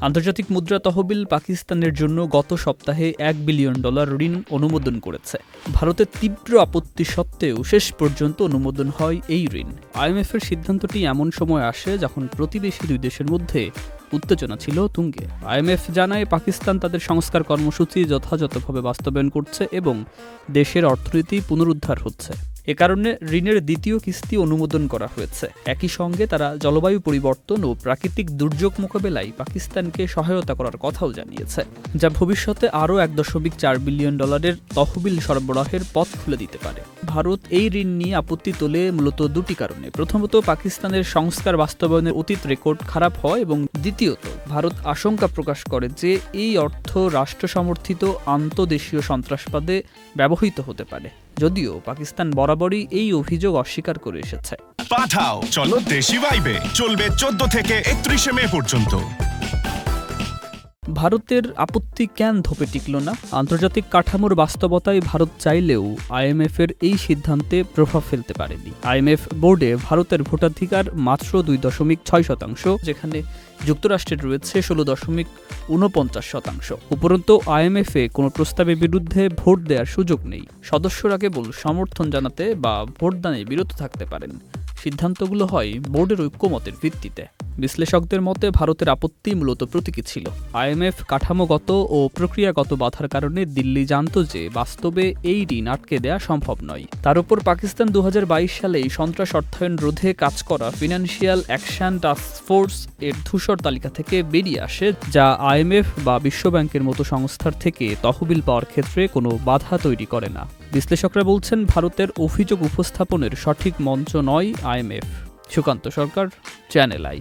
আন্তর্জাতিক মুদ্রা তহবিল পাকিস্তানের জন্য গত সপ্তাহে $1 বিলিয়ন ঋণ অনুমোদন করেছে। ভারতের তীব্র আপত্তি সত্ত্বেও শেষ পর্যন্ত অনুমোদন হয় এই ঋণ। আইএমএফের সিদ্ধান্তটি এমন সময় আসে যখন প্রতিবেশী দুই দেশের মধ্যে উত্তেজনা ছিল তুঙ্গে। আইএমএফ জানায় পাকিস্তান তাদের সংস্কার কর্মসূচি যথাযথভাবে বাস্তবায়ন করছে এবং দেশের অর্থনীতি পুনরুদ্ধার হচ্ছে। এ কারণে ঋণের দ্বিতীয় কিস্তি অনুমোদন করা হয়েছে। একই সঙ্গে তারা জলবায়ু পরিবর্তন ও প্রাকৃতিক দুর্যোগ মোকাবেলায় পাকিস্তানকে সহায়তা করার কথাও জানিয়েছে, যা ভবিষ্যতে আরও $1.4 বিলিয়ন তহবিল সরবরাহের পথ খুলে দিতে পারে। ভারত এই ঋণ নিয়ে আপত্তি তোলে মূলত দুটি কারণে। প্রথমত, পাকিস্তানের সংস্কার বাস্তবায়নের অতীত রেকর্ড খারাপ হয় এবং দ্বিতীয়ত, ভারত আশঙ্কা প্রকাশ করে যে এই অর্থ রাষ্ট্র সমর্থিত আন্তদেশীয় সন্ত্রাসবাদে ব্যবহৃত হতে পারে, যদিও পাকিস্তান বরাবরই এই অভিযোগ অস্বীকার করে এসেছে। পাঠাও চলো দেশি ভাইবে, চলবে 14 থেকে 31 মে পর্যন্ত। ভারতের আপত্তি কেন ধোপে টিকল না? আন্তর্জাতিক কাঠামোর বাস্তবতায় ভারত চাইলেও আইএমএফের এই সিদ্ধান্তে প্রভাব ফেলতে পারেনি। আইএমএফ বোর্ডে ভারতের ভোটাধিকার মাত্র 2.6%, যেখানে যুক্তরাষ্ট্রের রয়েছে 16.49%। উপরন্তু আইএমএফে কোনো প্রস্তাবের বিরুদ্ধে ভোট দেওয়ার সুযোগ নেই। সদস্যরা কেবল সমর্থন জানাতে বা ভোটদানে বিরত থাকতে পারেন। সিদ্ধান্তগুলো হয় বোর্ডের ঐক্যমতের ভিত্তিতে। বিশ্লেষকদের মতে ভারতের আপত্তি মূলত প্রতীকী ছিল। আইএমএফ কাঠামোগত ও প্রক্রিয়াগত বাধার কারণে দিল্লি জানত যে বাস্তবে এই ঋণ আটকে দেয়া সম্ভব নয়। তার উপর পাকিস্তান 2022 সালেই সন্ত্রাস অর্থায়ন রোধে কাজ করা ফিনান্সিয়াল অ্যাকশন টাস্ক ফোর্স এর ধূসর তালিকা থেকে বেরিয়ে আসে, যা আইএমএফ বা বিশ্বব্যাংকের মতো সংস্থার থেকে তহবিল পাওয়ার ক্ষেত্রে কোনো বাধা তৈরি করে না। বিশ্লেষকরা বলছেন ভারতের অভিযোগ উপস্থাপনের সঠিক মঞ্চ নয় IMF. Sukanta Sarkar, channel I.